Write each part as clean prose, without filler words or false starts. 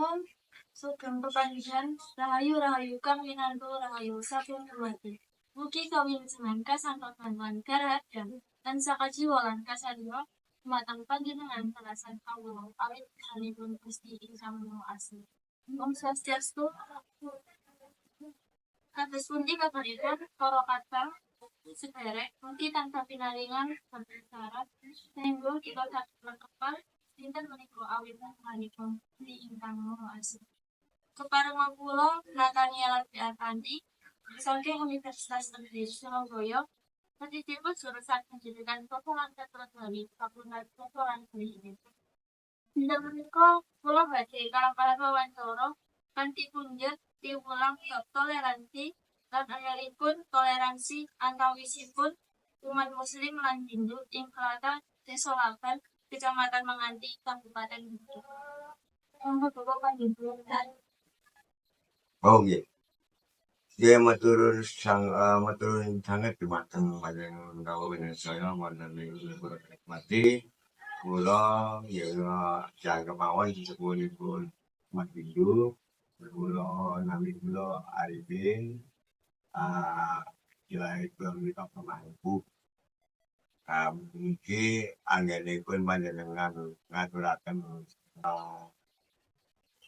Assalamualaikum. Sugeng pepanggihan rahayu kang winantu rahayu saking keluarga. Mugi kawinjenengan kasangkatan garadan lan sakajiwalan kasadya dumateng panjenengan kalasan kawula awit kalihipun Gusti ingkang Maha Asih. Om Swastiastu. Kados pundi kabaripun para kadang sederek mugi tansah pinaringan bersarat sehingga kita saged mangkepan dinten menika awit kalihipun Gusti ingkang Maha Asih. Keparengan kula Nathaniel Arpandi saking Universitas Negeri Surabaya pendidikan jurusan pendidikan potongan Keterangan Fakultas Potongan ini. Dinten menika kula badhe kalampahan wawancara kanthi punjer piwulang bab toleransi lan ayaripun toleransi antawisipun umat muslim lan Hindu ing Kelata Desa Laban, Kecamatan Menganti, Kabupaten Bogor. Monggo Bapak panjenengan. Oh nggih. Nggih matur sanget dumateng panjenengan kawula saya wonten ing nikmati kula ya jangkep mawon sepuhipun umat Hindu kula nami kula Arifin ilahi kula menika pemangku mugi anggenipun panjenengan ngaturaken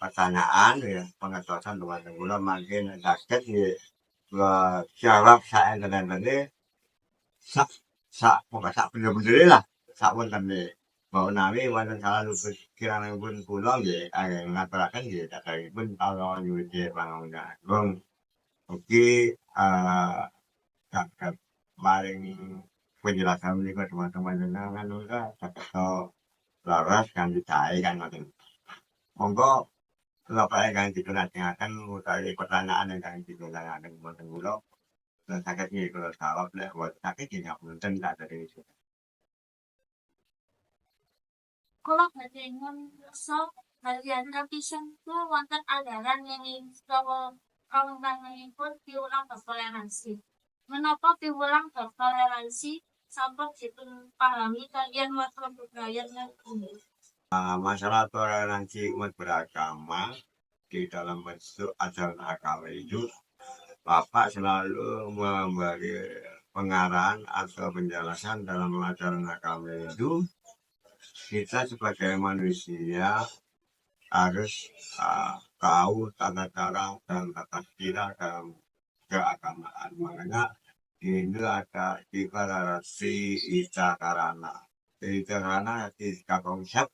pertanyaan ya pengetahuan dumateng kula mangke saged nggih jawab saenten-entene sak bener-bener lah sak wontene menawi wonten salah luput kiranipun kula nggih ngaturaken nggih saderengipun kawula nyuwun pangapunten. Mugi saged maring penjelasan menika dumateng panjenengan uga saged laras kanthi sae kan ngoten. Monggo Bapak ingkang dipun-ajengaken utawi pertanyaan ingkang dipun-ajengaken wonten kula saged nggih kula jawab nek boten saged nggih ngapunten saderengipun. Kula badhe ngersa bagian kapisan kula wonten andalan ing saha kawontenanipun piwulang bab toleransi. Menapa piwulang bab toleransi sampun dipunpahami kaliyan warga budaya lan umum? Masalah toleransi umat beragama di dalam bentuk ajaran agama itu Bapak selalu memberi pengarahan atau penjelasan dalam ajaran agama itu kita sebagai manusia harus tahu tata cara dan tata kira dalam keagamaan. Makanya ini ada deklarasi Itakarana. Itakarana tiga konsep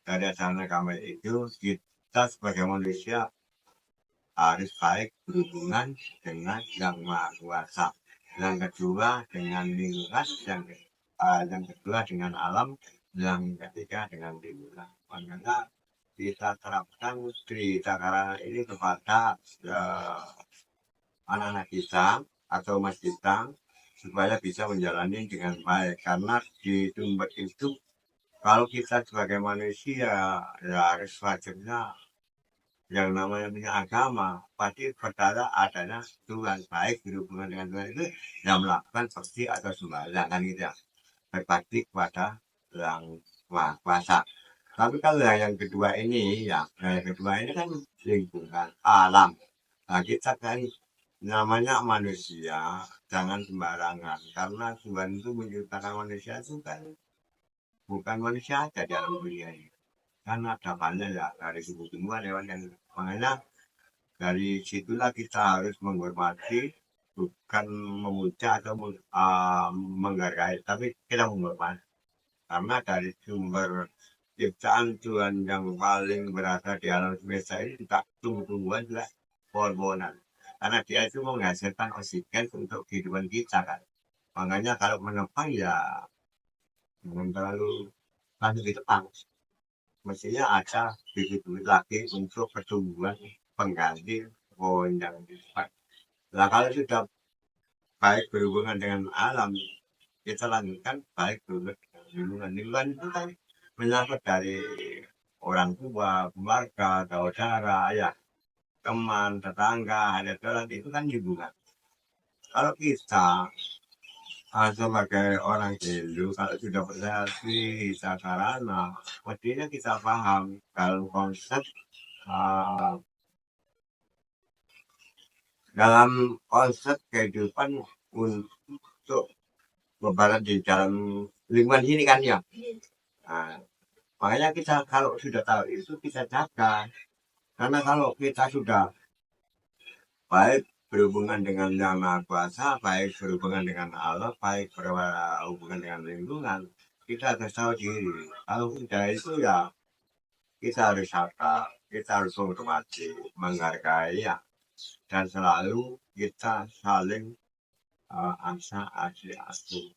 dari ajaran agama itu kita sebagai manusia harus baik berhubungan dengan yang Maha Kuasa. Yang kedua dengan lingkungan, yang kedua dengan alam, yang ketiga dengan lingkungan. Makanya kita terapkan Tritakara ini kepada anak-anak kita atau mas kita supaya bisa menjalani dengan baik. Karena di tempat itu kalau kita sebagai manusia ya harus wajibnya yang namanya punya agama pasti percaya adanya Tuhan, baik berhubungan dengan Tuhan itu yang melakukan seperti atau sembahyang kan gitu ya, berbakti kepada yang Maha Kuasa. Tapi kalau yang kedua ini ya, yang kedua ini kan lingkungan alam. Nah kita kan namanya manusia jangan sembarangan karena Tuhan itu menciptakan manusia itu kan bukan manusia aja di alam dunia ini. Kan ada banyak ya dari tumbuh-tumbuhan hewan yang makanya dari situlah kita harus menghormati bukan memuja atau menghargai tapi kita menghormati karena dari sumber ciptaan Tuhan yang paling berada di alam semesta ini kita tumbuh-tumbuhan juga pohon-pohonan karena dia itu menghasilkan oksigen untuk kehidupan kita kan. Makanya kalau menepang ya jangan terlalu lanjut ditepang, mestinya ada bibit-bibit lagi untuk pertumbuhan pengganti pohon yang disepak. Nah kalau sudah baik berhubungan dengan alam, kita lanjutkan baik berhubungan dengan lingkungan itu kan menyangkut dari orang tua, keluarga, saudara, ayah, teman, tetangga, ada orang itu kan hubungan. Kalau kita sebagai orang Hindu kalau sudah percaya di Sakarana, mestinya kita paham kalau konsep eh, dalam konsep kehidupan untuk lebaran di dalam lingkungan ini kan ya. Nah, makanya kita kalau sudah tahu itu kita jaga. Karena kalau kita sudah baik berhubungan dengan Yang Maha Kuasa, baik berhubungan dengan Allah, baik berhubungan dengan lingkungan, kita harus tahu diri. Kalau tidak itu ya kita harus jaga, kita harus hormati, menghargai ya, dan selalu kita saling asa asi asuh.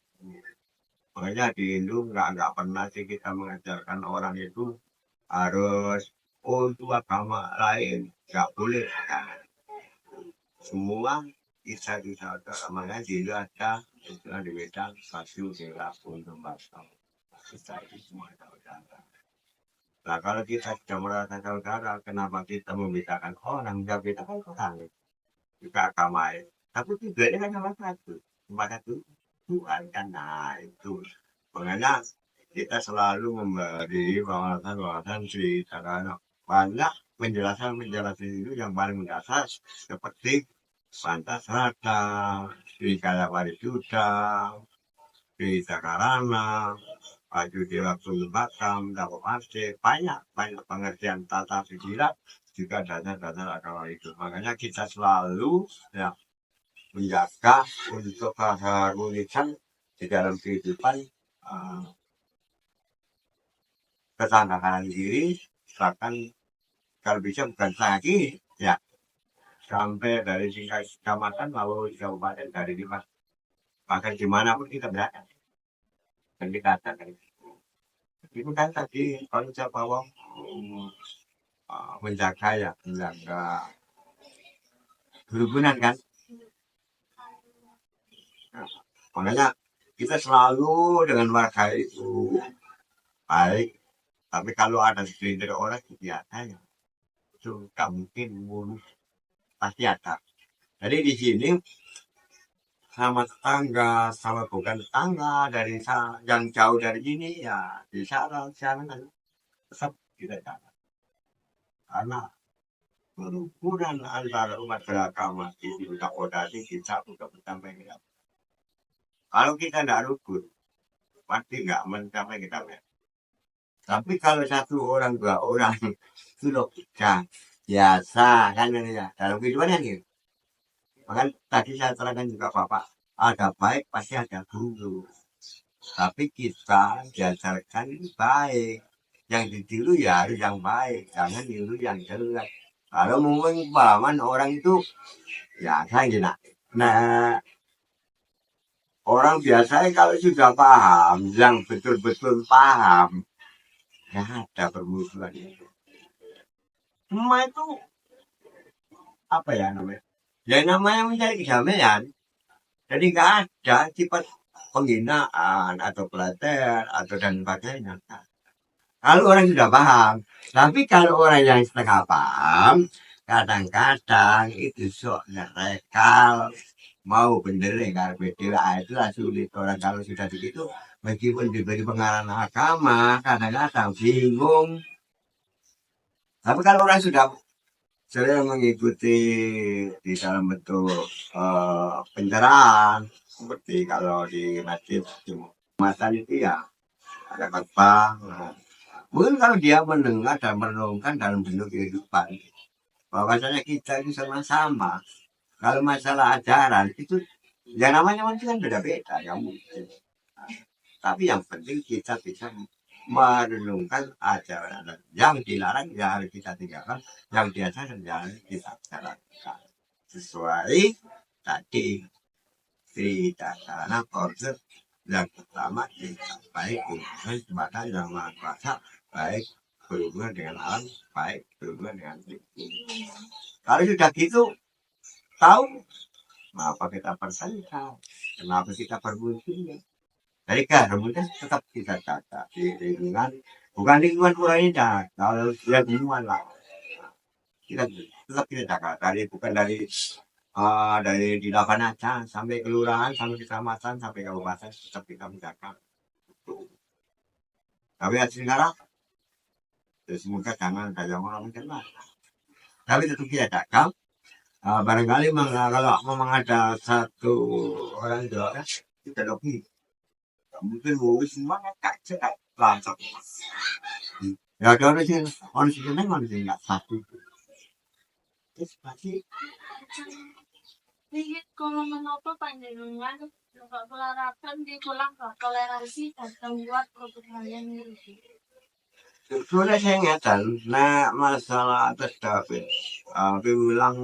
Makanya di Hindu nggak pernah sih kita mengajarkan orang itu harus untuk agama lain, nggak boleh. Nah, semua bisa disaudara. Makanya di Hindu ada istilah di Wedang satu sila untuk basam. Kita itu semua saudara. Nah kalau kita sudah merasa saudara, kenapa kita membedakan orang? Yang beda kan orang juga agama. Tapi tujuannya kan sama satu, cuma satu Tuhan kan. Nah itu makanya kita selalu memberi wawasan secara banyak penjelasan itu yang paling mendasar seperti Pancasila, Sri Kaya Parisuda, Sri Sakarana, Baju Dewa Batam, Dapo Pasti, banyak pengertian tata pikiran juga dasar-dasar agama itu. Makanya kita selalu ya menjaga untuk keharmonisan di dalam kehidupan uh, tetangga kanan kiri, bahkan kalau bisa bukan lagi ya sampai dari tingkat kecamatan lalu kabupaten dari lima bahkan dimanapun kita berada dan kita ada itu kan tadi konsep bahwa menjaga berhubungan kan. Nah, makanya kita selalu dengan warga itu baik, tapi kalau ada segelintir orang biasa ya itu nggak mungkin mulus, pasti ada. Jadi di sini sama tetangga, sama bukan tetangga dari yang jauh dari ini ya bisa kan tetap kita jaga. Karena kerukunan antara umat beragama ini udah kodasi kita udah mencapai kita. Kalau kita tidak rukun, pasti nggak mencapai kita. Tapi kalau satu orang dua orang itu loh ya, biasa kan ini ya dalam kehidupan kan gitu. Bahkan tadi saya terangkan juga Bapak, ada baik pasti ada buruk. Tapi kita diajarkan baik. Yang ditiru ya harus yang baik, jangan niru yang jelek. Kalau mungkin pahaman orang itu ya saya gini. Nah, orang biasanya kalau sudah paham, yang betul-betul paham, ya ada permusuhan itu. Semua itu apa ya namanya? Ya namanya mencari kedamaian. Jadi nggak ada sifat penghinaan atau pelatihan atau dan sebagainya. Kalau orang sudah paham, tapi kalau orang yang setengah paham, kadang-kadang itu sok rekal, mau bener kalau beda itulah sulit orang kalau sudah begitu, meskipun diberi pengarahan agama, kadang-kadang bingung. Tapi kalau orang sudah sering mengikuti di dalam bentuk pencerahan, seperti kalau di masjid Jumatan itu ya ada khotbah. Mungkin kalau dia mendengar dan merenungkan dalam bentuk kehidupan, bahwasanya kita itu sama-sama. Kalau masalah ajaran itu, ya namanya manusia kan beda-beda, ya mungkin. Tapi yang penting kita bisa merenungkan ajaran yang dilarang ya harus kita tinggalkan, yang diajarkan ya harus kita jalankan sesuai tadi cerita karena konsep yang pertama kita baik hubungan kepada yang maha kuasa, baik berhubungan dengan alam, baik berhubungan dengan lingkungan. Kalau sudah gitu tahu kenapa kita bertanya, kenapa kita bermusuh. Jadi keharmonisan tetap kita jaga di lingkungan, bukan lingkungan pura ini dah. Kalau dia lingkungan lah, kita tetap kita jaga dari bukan dari di lapangan aja sampai kelurahan, sampai kecamatan, sampai kabupaten tetap kita menjaga. Tapi sekarang, semoga jangan ada yang orang mencelah. tapi tetap kita cakap. Barangkali kalau memang ada satu orang Jawa kita doki, mungkin mau semuanya kak cekak langsung. Ya kalau sih orang sih nggak satu. Terus pasti Jadi kalau menapa panjenengan juga pelarakan di pulang toleransi dan buat perkembangan diri. sebetulnya saya ingatan, nah masalah atas David, bilang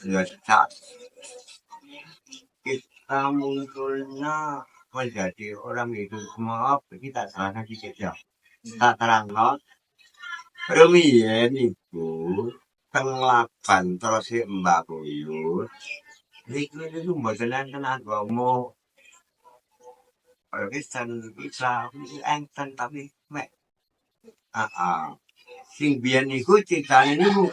ya saat kita munculnya menjadi orang itu semua kita serahkan sedikit ya. Kita terangkan, rumiyin itu penglapan terus si Mbak Buyut, itu mboten enten agama Kristen Islam enten tapi mek sing biyen niku critane niku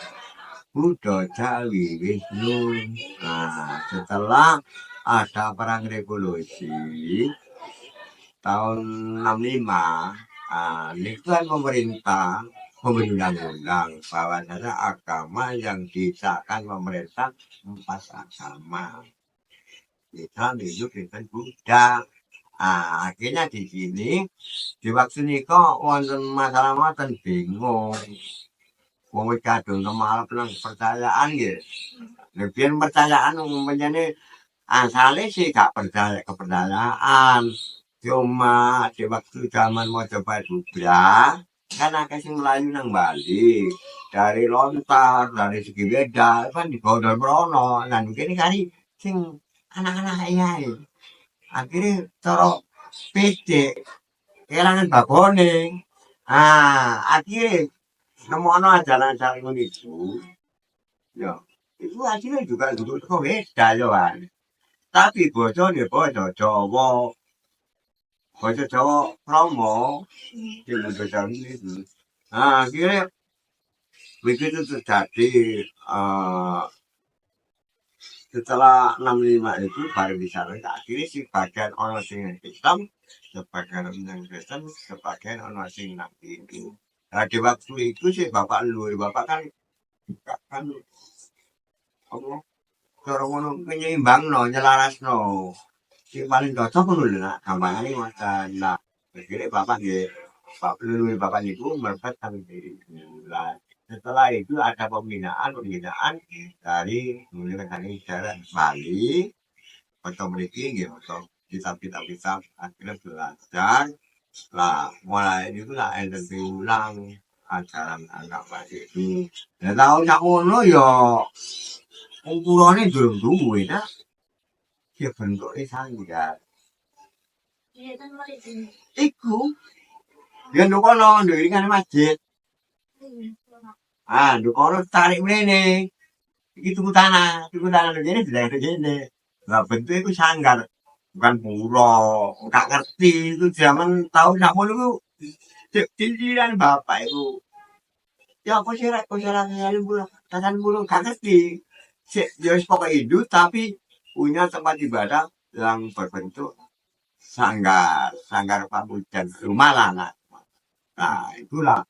Buddha Jawi Wisnu. Nah, setelah ada perang revolusi tahun 65, itu kan pemerintah memberi undang-undang bahwa ada agama yang disahkan pemerintah 4 agama. Islam, Hindu, Kristen, Buddha. Akhirnya di sini di waktu niko wonten masalah wonten bingung. Wong kadung kemalep nang percayaan nggih. Lebih percayaan menjadi asale sih gak percaya kepercayaan. Cuma di waktu zaman mau coba Budra kan akeh sing melayu nang Bali. Dari lontar, dari segi beda kan di Gondol Prono. Nah mungkin kali sing anak-anak ayah. Akhirnya cara pede kelangan babone. Akhirnya nemono ajaran-ajaran itu. Ya, itu hasilnya juga duduk kok beda ya kan. Tapi bocor ya bocor Jawa, bocor Jawa promo di bocor itu. Akhirnya begitu terjadi setelah 65 itu baru bisa akhirnya si bagian orang sing Islam, sebagian orang Kristen, sebagian orang sing itu. Nah di waktu itu sih bapak kan apa cara ngono penyeimbangno nyelarasno sing paling cocok ngono lho nak gampangane ngoten lah akhirnya bapak nggih Pak Lulu bapak niku merpet kami lah setelah itu ada pembinaan dari menggunakan sejarah Bali atau mriki nggih atau kitab-kitab akhirnya belajar lah mulai itu lah enten diulang ajaran agama itu ya tahu sak ngono ya ukurane durung duwe nak ya bentuke sanggar Iya kan mari. iku ya nduk kono nduk iki kan masjid nduk kono tarik mrene iki tuku tanah nduk kene dilek kene lah bentuke iku sanggar bukan pura gak ngerti itu zaman tahun sakmono iku cicilan bapak iku ya apa sih rek kok ora ngene tatan burung gak ngerti ya pokoknya hidup tapi punya tempat ibadah yang berbentuk sanggar pamujan rumah lah nah itulah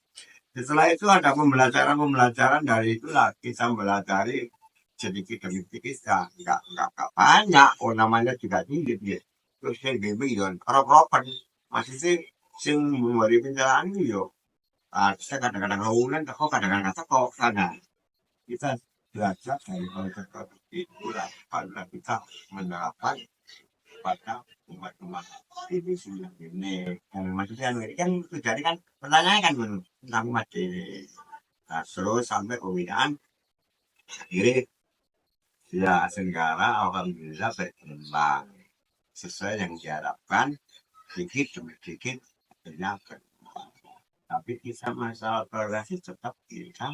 setelah itu ada pembelajaran dari itulah kita belajari sedikit demi sedikit nggak banyak namanya juga tinggi dia terus yang bimbing roper masih sing memberi pencerahan itu yo kita kadang-kadang ngawulan kok kadang-kadang kok sana kita belajar dari konsep itulah pada kita menerapkan pada umat-umat ini sudah ini yang maksudnya kan terjadi kan pertanyaan kan tentang umat ini terus sampai pembinaan akhirnya ya Senggara alhamdulillah berkembang sesuai yang diharapkan sedikit demi sedikit akhirnya berkembang tapi kisah masalah toleransi tetap kita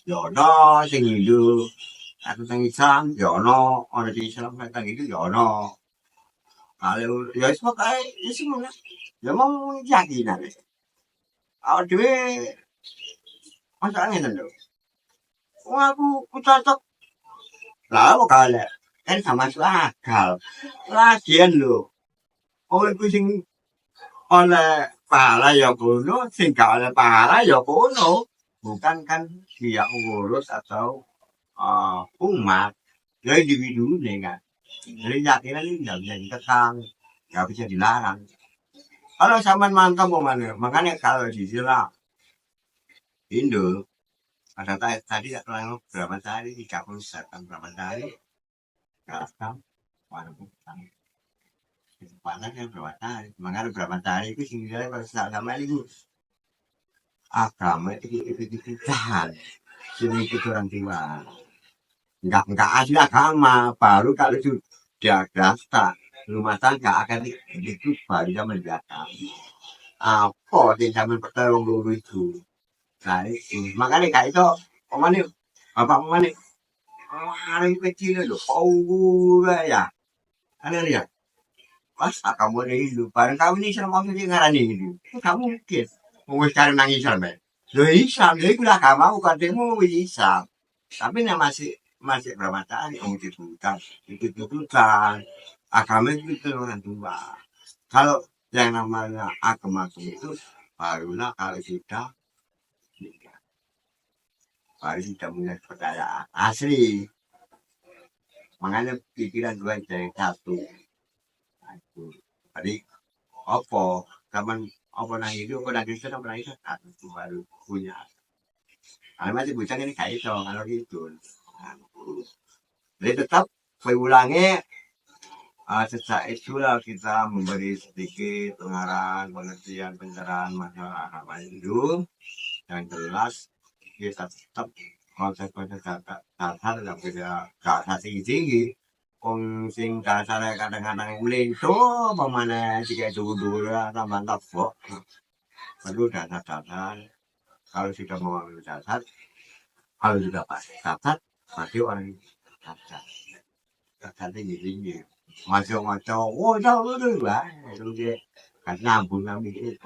Yono sing Hindu aku teng Islam Yono orang di Islam teng itu Yono kalau ya semua kayak itu semua ya mau keyakinan awal dhewe masalahnya tentu aku cocok lah aku kalah kan sama akal lagian lho iku sing oleh pahala ya kuno sing gak oleh pahala ya kuno bukan kan dia ngurus atau umat, ya individu nih kan. Jadi keyakinan ini nggak bisa dikekang, nggak bisa dilarang. Kalau zaman mantap mau mana, makanya kalau di istilah Hindu, ada tadi kalau berapa hari, 31 berapa hari, nggak warung panasnya berapa hari, makanya berapa hari itu sehingga kalau sama itu agama itu tahan, sedikit orang tua. Nggak asli agama, baru kalau sudah daftar rumah tangga akan itu baru zaman datang. Apa di zaman pertama dulu itu? Nah, itu. Makanya kayak itu, omane, bapak omane, paling kecil itu, oh ya, aneh ya. Pas kamu ada hidup, bareng kamu ini sama maksudnya ngarani hidup. Kamu mungkin, mau sekarang nangis sampai. Lo Islam, jadi udah agama bukan demo Islam. Tapi yang masih berapa tahun kamu dibuka, itu tuntutan. Agama itu orang tua. Kalau yang namanya agama itu barulah kalau sudah nikah, baru sudah punya kepercayaan asli. Makanya pikiran dua jadi satu. Nah, itu. Jadi apa zaman apa nang itu apa nang Kristen apa nang itu satu baru punya. Kalau masih bujang ini kayak itu kalau gitu. Nah, jadi tetap saya ulangi. Sejak itulah kita memberi sedikit pengarahan, pengertian, pencerahan masalah agama Hindu yang jelas kita tetap konsep-konsep dasar yang beda dasar tinggi-tinggi. Wong sing dasare kadang-kadang mlintu pemane jika dulu tambah tebok. Perlu dasar-dasar. Kalau sudah mengambil dasar, kalau sudah pakai dasar, pasti orang dasar. Dasar tinggi-tinggi. Macam-macam, oh jauh dulu lah. Itu dia kan nyambung kami itu.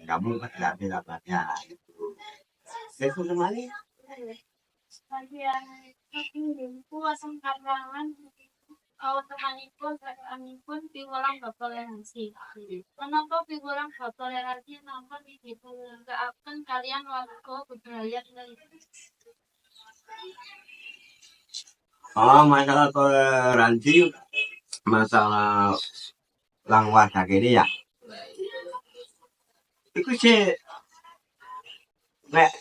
Kamu tidak dapatnya. Itu kembali. Bagian limpu asam karangan temanipun kami piwulang bertoleransi. Menapa piwulang bertoleransi namun ditunggaaken kalian warga budaya dari Masalah toleransi, masalah langwah ini ya. Itu sih, nek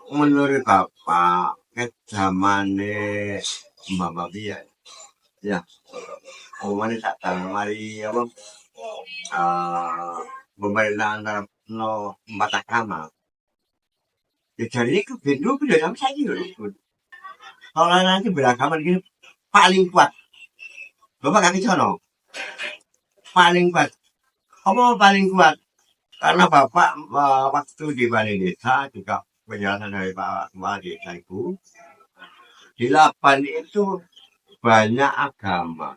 menurut bapak, ke zamane Mbak Bia, ya, omane tak tahu mari apa, pemerintahan no empat agama. Ya jadi itu beda beda sama saya gitu. Kalau nanti beragama ini paling kuat. Bapak kaki sono, paling kuat. Apa paling kuat? Karena bapak waktu di Balai Desa juga penjelasan dari Pak Kepala Desa itu, di Lapan itu banyak agama.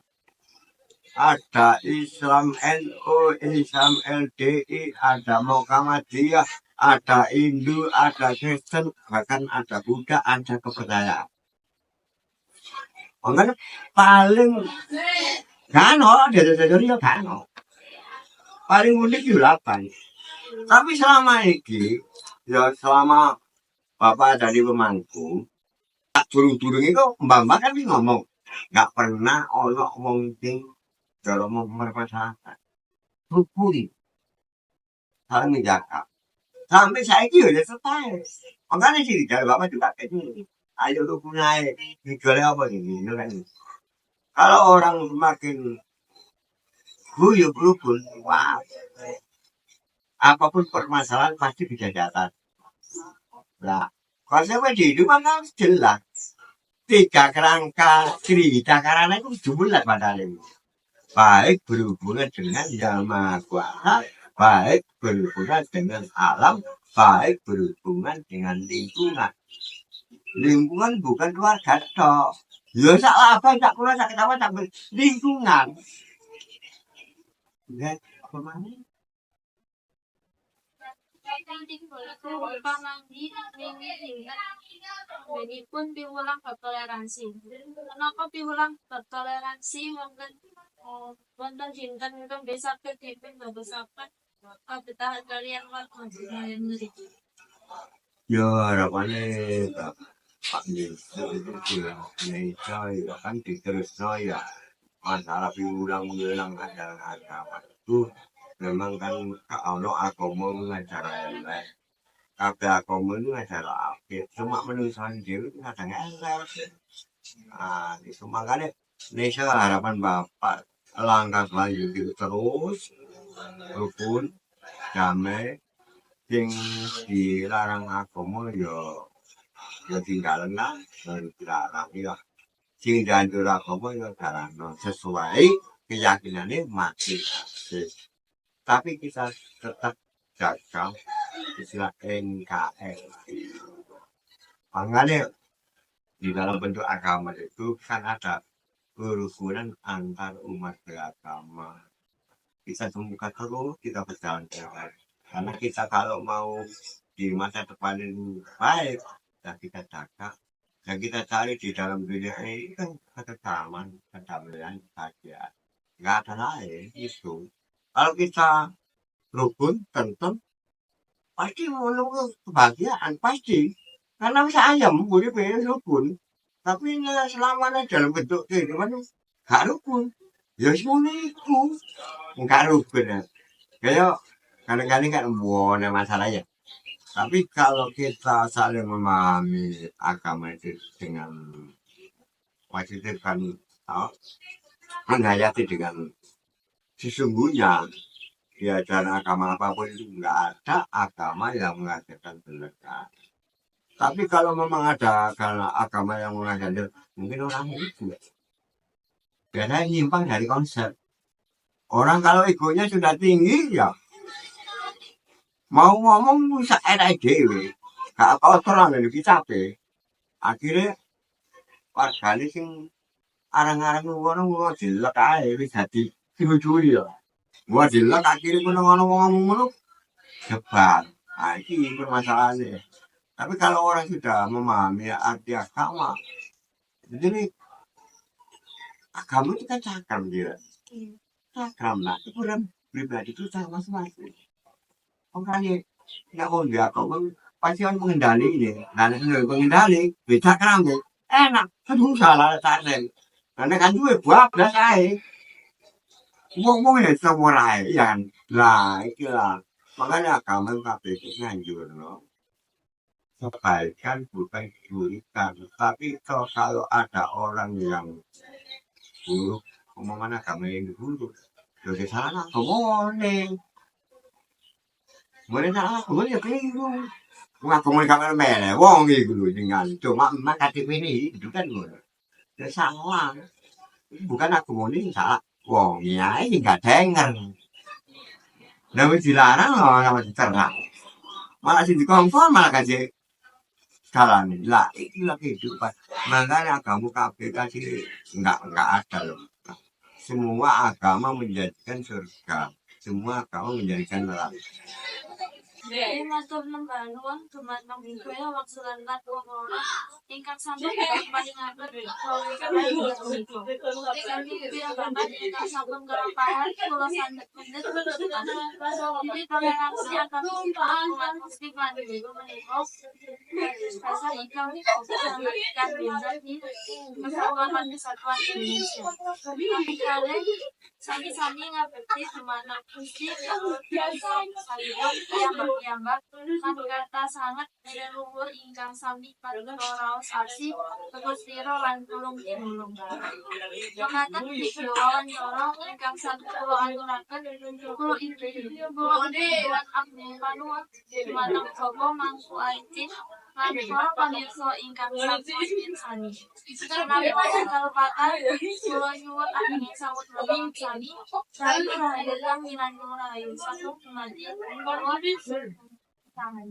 Ada Islam NU, Islam LDI, ada Muhammadiyah, ada Hindu, ada Kristen, bahkan ada Buddha, ada kepercayaan. Makanya paling kano, dari kano. Paling unik di Lapan. Tapi selama ini, ya selama Bapak dari pemangku, turun-turun itu mbak-mbak kan ngomong, nggak pernah orang ngomong kalau mau mempermasalahkan. Rukun, saling menjaga. Sampai saya itu udah selesai. Makanya sih dari Bapak juga kayak gini. Ayo rukun naik, dijualnya apa ini, kan? Kalau orang semakin guyup rukun, wah, apapun permasalahan pasti bisa diatas. Nah, konsepnya di hidup kan jelas. Tiga kerangka cerita karena itu jumlah padahal ini. Baik berhubungan dengan yang maha kuasa, baik berhubungan dengan alam, baik berhubungan dengan lingkungan. Lingkungan bukan keluarga toh. Ya salah apa, tak kurang, tak ketawa, tak lingkungan. Lihat apa mana? pun piwulang bertoleransi. Kenapa piwulang bertoleransi wonten dinten ingkang bisa dipun dadosaken kabetahan kalian warga budaya niki. Ya harapannya Pak Yusuf itu ya Indonesia ya kan diterusno ya masalah piwulang-wulang ajaran agama itu memang kan ono agama ngajar elek kabeh agama itu ngajar apik cuma manusia dhewe kadang elek itu makanya Indonesia harapan Bapak langkah selanjutnya terus rukun damai sing dilarang agama ya tinggalan lah dilarang ya sing dianjur agama ya jarano sesuai keyakinannya masing tapi kita tetap jaga istilah NKRI makanya di dalam bentuk agama itu kan ada kerukunan antar umat beragama kita temukan terus kita berjalan terus karena kita kalau mau di masa depan ini baik ya kita jaga yang kita cari di dalam dunia ini kan ketentraman kedamaian bahagia nggak ada lain itu kalau kita rukun tentu pasti menunggu kebahagiaan pasti karena bisa ayam boleh pengen rukun tapi selamanya dalam bentuk kehidupan gak rukun ya semuanya itu nggak rukun ya kayak kadang-kadang kan ada masalah ya tapi kalau kita saling memahami agama itu dengan positif kan oh, menghayati dengan sesungguhnya di ajaran agama apapun itu nggak ada agama yang mengajarkan berlebihan. Tapi kalau memang ada agama yang mengajarkan mungkin orang itu biasanya nyimpang dari konsep. Orang kalau egonya sudah tinggi ya mau ngomong bisa enak dewe. Gak kotor lah dari kita akhirnya warganya sing arang-arang ngono jelek ae wis dadi curi ya. Gua jelek akhirnya ngono-ngono ngomong jebar. Nah, ini permasalahannya. Tapi kalau orang sudah memahami arti agama, jadi agama itu kan cakram dia. Cakram lah, itu kan pribadi itu sama masing-masing. Makanya nggak mau dia agama pasti kan mengendali ini. Nah, mengendali, beda cakram deh. Enak, kan salah cakram. Karena kan juga buat biasa aja. Ngomong ya semua lain, ya. Lah, itulah. Makanya agama itu nganjur, no. Kebaikan bukan keburukan tapi kalau ada orang yang buruk omongan agama yang buruk jadi salah boleh salah boleh ya keliru ngagama kamar mele wong itu dengan cuma KTP ini itu kan ya salah bukan agama ini salah wong ya ini nggak denger namun dilarang loh nama dicerah malah sih dikonfirm malah kasih jalan lah itulah kehidupan makanya kamu KPK sih nggak ada loh semua agama menjadikan surga semua agama menjadikan neraka Jadi matur nembanuan dumateng Iguya weksulan lan wong ingkang sampun panjenengan Sami piyambak ingkang sampun kerompahan kula sandet mendhet jadi toleransi akan umat muslim lan menika dasar ingkang kan benjani persatuan lan kesatuan Indonesia. Kali sami-sami ngabekti dumateng Gusti piyambak kan kata sangat leluhur ingkang sami raos asih teges sira lan tulung tinulung. Mekaten video wawancara ingkang saged kula aturaken kula inggih buat abdi panuwun dumateng Bapak Mangku Aicin lan para pamirsa ingkang sampun mirsani. Menawi wonten kalupakan kula nyuwun ageng sawet sami sami rahayu kang minangka rahayu saking dumadi tangan.